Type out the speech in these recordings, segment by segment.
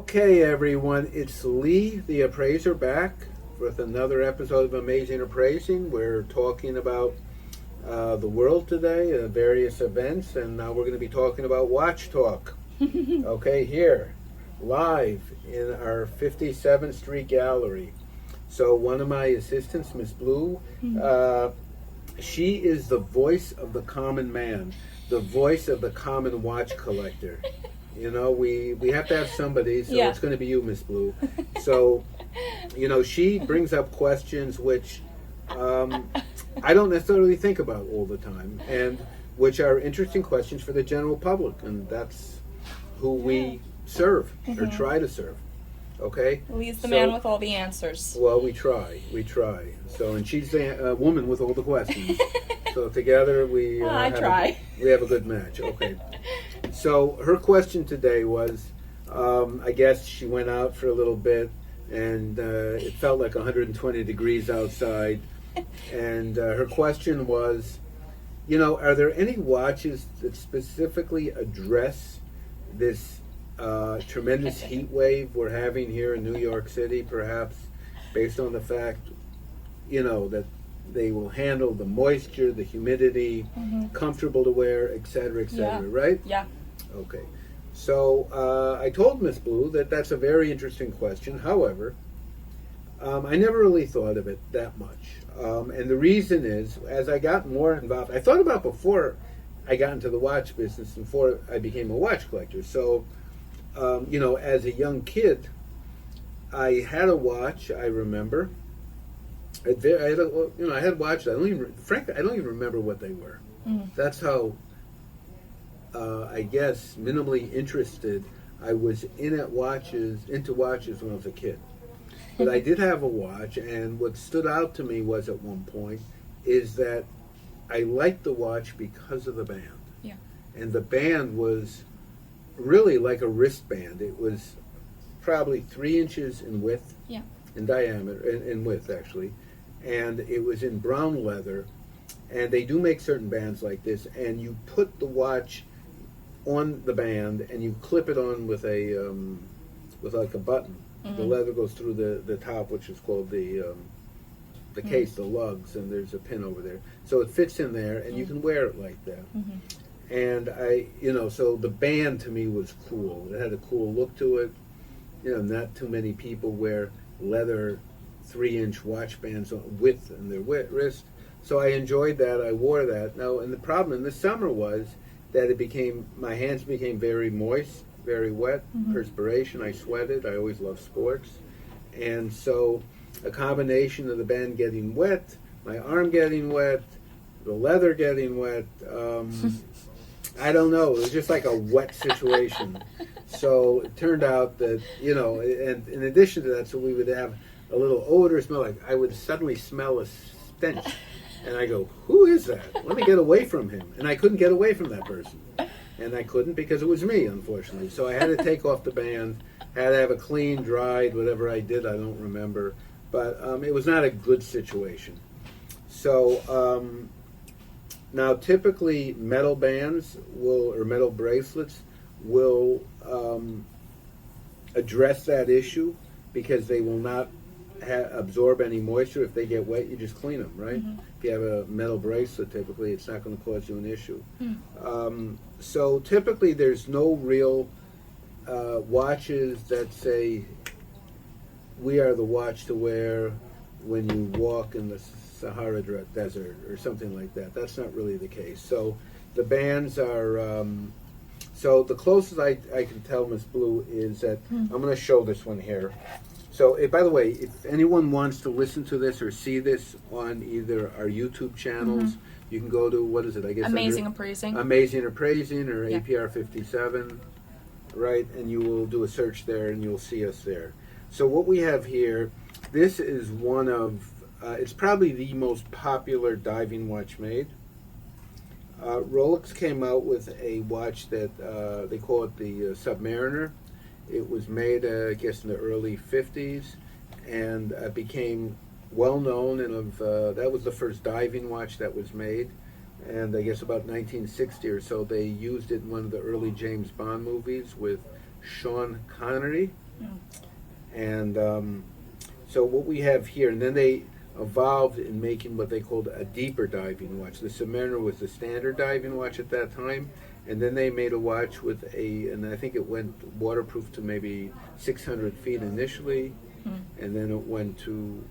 Okay, everyone, it's Lee, the Appraiser, back with another episode of Amazing Appraising. We're talking about the world today, various events, and now we're going to be talking about watch talk. Okay, here, live in our 57th Street Gallery. So one of my assistants, Miss Blue, she is the voice of the common man, the voice of the common watch collector. You know, we have to have somebody, so Yeah. It's going to be you, Miss Blue. So, you know, she brings up questions which I don't necessarily think about all the time, and which are interesting questions for the general public, and that's who we serve or try to serve. Okay? Lee's the man with all the answers. Well, we try. So, and she's the woman with all the questions. So together we I try. We have a good match. Okay. So her question today was, I guess she went out for a little bit, and it felt like 120 degrees outside. And her question was, you know, are there any watches that specifically address this tremendous heat wave we're having here in New York City, perhaps based on the fact, you know, that they will handle the moisture, the humidity, comfortable to wear, etc., right? Yeah. Okay. So I told Miss Blue that that's a very interesting question. However, I never really thought of it that much. And the reason is, as I got more involved, I thought about before I got into the watch business and before I became a watch collector. So, you know, as a young kid, I had a watch, I remember. I had watches. Frankly, I don't even remember what they were. That's how, I guess, minimally interested I was into watches when I was a kid. But I did have a watch, and what stood out to me was at one point is that I liked the watch because of the band. Yeah. And the band was really like a wristband. It was probably 3 inches in width, in diameter, in width actually, and it was in brown leather. And they do make certain bands like this, and you put the watch on the band and you clip it on with a with like a button. The leather goes through the top, which is called the case, the lugs, and there's a pin over there. So it fits in there, and you can wear it like that. And so the band to me was cool. It had a cool look to it. You know, not too many people wear leather 3-inch watch bands with in their wrist. So I enjoyed that. I wore that. Now, and the problem in the summer was that my hands became very moist, very wet, perspiration. I sweated. I always loved sports. And so a combination of the band getting wet, my arm getting wet, the leather getting wet, I don't know. It was just like a wet situation. So it turned out that, you know, and in addition to that, so we would have a little odor smell. Like I would suddenly smell a stench. And I go, who is that? Let me get away from him. And I couldn't get away from that person. And I couldn't because it was me, unfortunately. So I had to take off the band, had to have it clean, dried, whatever I did, I don't remember. But it was not a good situation. So now typically metal bands or metal bracelets will address that issue because they will not absorb any moisture. If they get wet, you just clean them, right? If you have a metal bracelet, typically it's not going to cause you an issue. So typically there's no real watches that say we are the watch to wear when you walk in the Sahara Desert or something like that. That's not really the case. So the bands are so the closest I can tell Miss Blue is that I'm going to show this one here. So, by the way, if anyone wants to listen to this or see this on either our YouTube channels, you can go to, what is it? I guess Amazing Appraising. Amazing Appraising or APR57, right? And you will do a search there and you'll see us there. So what we have here, this is one of, it's probably the most popular diving watch made. Rolex came out with a watch that they call it the Submariner. It was made, I guess, in the early 50s, and became well known. And that was the first diving watch that was made. And I guess about 1960 or so, they used it in one of the early James Bond movies with Sean Connery. And so what we have here, and then they evolved in making what they called a deeper diving watch. The Submariner was the standard diving watch at that time, and then they made a watch with and I think it went waterproof to maybe 600 feet initially, and then it went to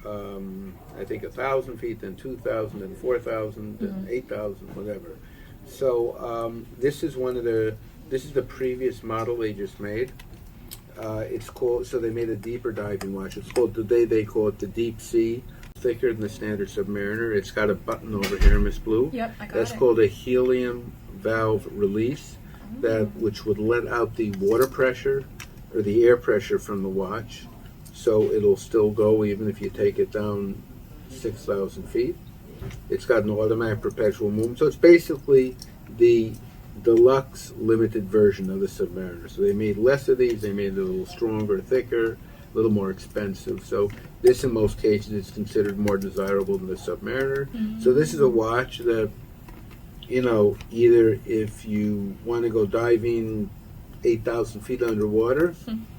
I think 1,000 feet, then 2,000, then 4,000, then 8,000, whatever. So this is the previous model they just made. It's called, so they made a deeper diving watch. It's called, today they call it the Deep Sea, thicker than the standard Submariner. It's got a button over here, Miss Blue. Yep, I got That's it. called a helium valve release, which would let out the water pressure or the air pressure from the watch. So it'll still go even if you take it down 6,000 feet. It's got an automatic perpetual movement. So it's basically the deluxe limited version of the Submariner. So they made less of these, they made it a little stronger, thicker, a little more expensive. So this in most cases is considered more desirable than the Submariner. So this is a watch that, you know, either if you want to go diving 8,000 feet underwater,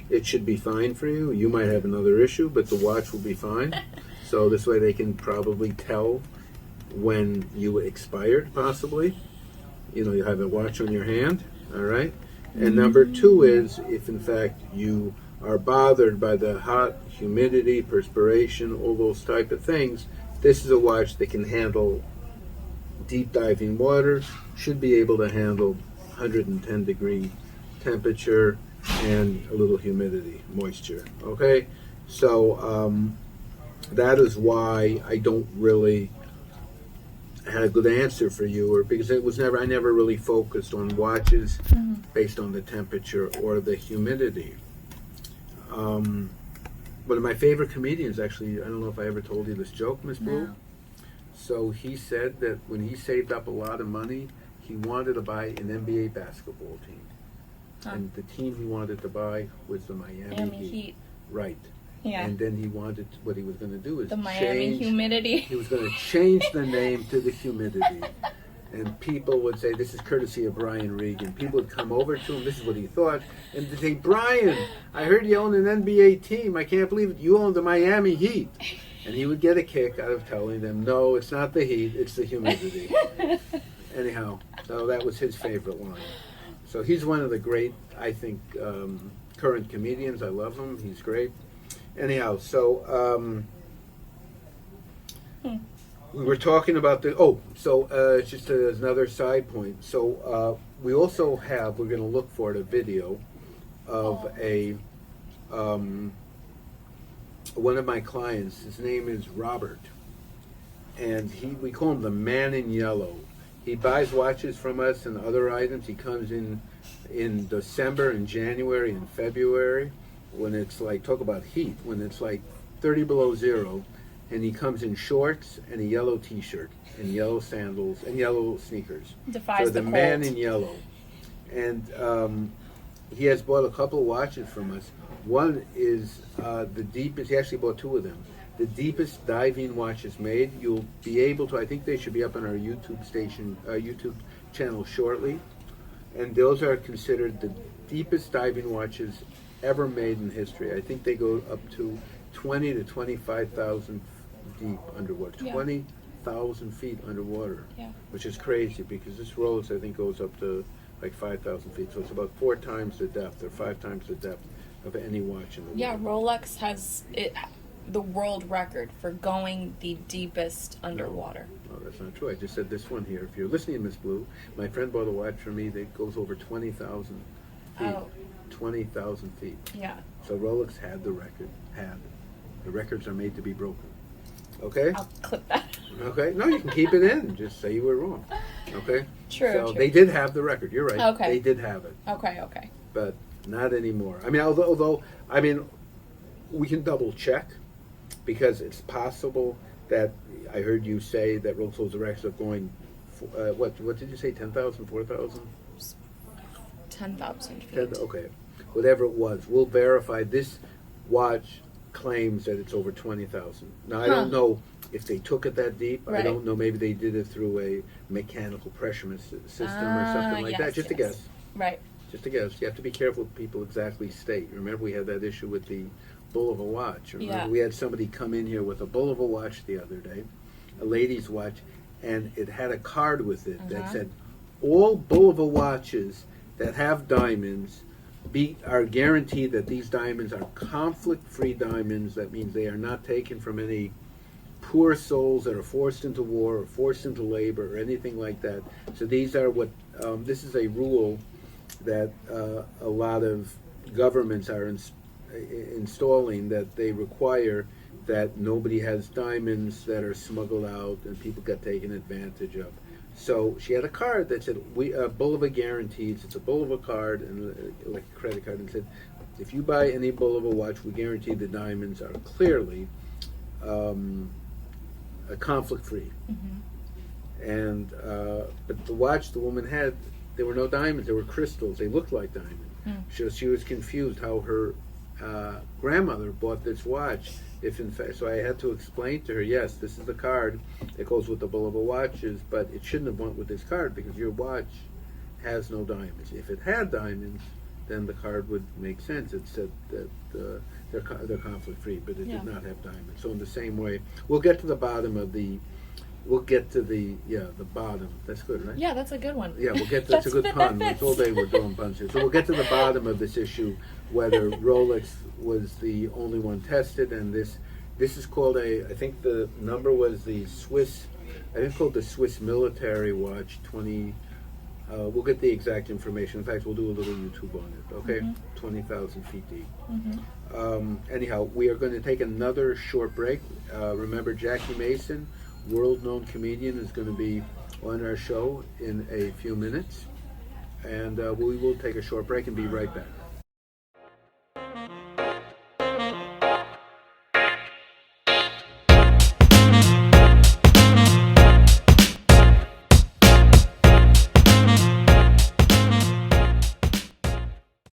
it should be fine for you. You might have another issue, but the watch will be fine. So this way they can probably tell when you expired, possibly. You know, you have a watch on your hand, all right? And number two is if, in fact, you are bothered by the hot, humidity, perspiration, all those type of things, this is a watch that can handle deep diving water, should be able to handle 110 degree temperature and a little humidity, moisture, okay? So that is why I don't really had a good answer for you, or because I never really focused on watches based on the temperature or the humidity. One of my favorite comedians, actually, I don't know if I ever told you this joke, Miss Blue. No. So he said that when he saved up a lot of money, he wanted to buy an NBA basketball team. And the team he wanted to buy was the Miami Heat. Right. Yeah. And then what he was going to do is The Miami Humidity. He was going to change the name to the Humidity. And people would say, this is courtesy of Brian Regan. People would come over to him, this is what he thought, and they'd say, Brian, I heard you own an NBA team. I can't believe it. You own the Miami Heat. And he would get a kick out of telling them, no, it's not the heat, it's the humidity. Anyhow, so that was his favorite line. So he's one of the great, I think, current comedians. I love him. He's great. Anyhow, so we were talking about just another side point. So we also we're going to look for a video of one of my clients. His name is Robert, and we call him the Man in Yellow. He buys watches from us and other items. He comes in December and January and February when it's like, talk about heat, when it's like 30 below zero, and he comes in shorts and a yellow t-shirt and yellow sandals and yellow sneakers. Defies so the cold. Man in Yellow. And he has bought a couple of watches from us. One is the deepest, he actually bought two of them. The deepest diving watches made. You'll be able to, I think they should be up on our YouTube channel shortly. And those are considered the deepest diving watches ever made in history. I think they go up to 20 to 25,000 deep underwater. Yeah. 20,000 feet underwater, Yeah. which is crazy because this Rolex, I think, goes up to like 5,000 feet. So it's about 4 times the depth or 5 times the depth of any watch in the world. Yeah, Rolex has the world record for going the deepest underwater. No, that's not true. I just said this one here. If you're listening, Miss Blue, my friend bought a watch for me that goes over 20,000 feet. Oh. 20,000 feet. Yeah. So Rolex had the record. The records are made to be broken. Okay? I'll clip that. Okay? No, you can keep it in. Just say you were wrong. Okay? True. So true. they did have the record. You're right. Okay. They did have it. Okay. But not anymore. I mean, although we can double check because it's possible that I heard you say that Rolex holds the records of going, what did you say, 10,000, 4,000? 10,000 feet. Okay. Whatever it was. We'll verify this watch claims that it's over 20,000. Now, I don't know if they took it that deep. Right. I don't know. Maybe they did it through a mechanical pressure system or something like that. Just a guess. Right. just a guess. You have to be careful what people exactly state. Remember, we had that issue with the bull of a watch. Remember, Yeah. we had somebody come in here with a bull of a watch the other day, a lady's watch, and it had a card with it that said, all bull of a watches that have diamonds are guaranteed that these diamonds are conflict-free diamonds. That means they are not taken from any poor souls that are forced into war or forced into labor or anything like that. So these are what, this is a rule that a lot of governments are installing, that they require that nobody has diamonds that are smuggled out and people get taken advantage of. So she had a card that said, Bulova Guarantees. It's a Bulova card, and like a credit card, and said, if you buy any Bulova watch, we guarantee the diamonds are clearly conflict-free. And but the watch the woman had, there were no diamonds. There were crystals. They looked like diamonds. So she was confused how her grandmother bought this watch. If in fact, so I had to explain to her, yes, this is the card that goes with the Bulova watches, but it shouldn't have went with this card because your watch has no diamonds. If it had diamonds, then the card would make sense. It said that they're conflict-free, but it did not have diamonds. So in the same way, we'll get to the bottom of the. We'll get to the bottom. That's good, right? Yeah, that's a good one. Yeah, we'll get to that's a good pun. It's all day we're doing puns here. So we'll get to the bottom of this issue, whether Rolex was the only one tested, and this is called I think the number was the Swiss, I think it's called the Swiss military watch 20. We'll get the exact information. In fact, we'll do a little YouTube on it. Okay, 20,000 feet deep. Anyhow, we are going to take another short break. Remember, Jackie Mason, world-known comedian, is going to be on our show in a few minutes, and we will take a short break and be right back.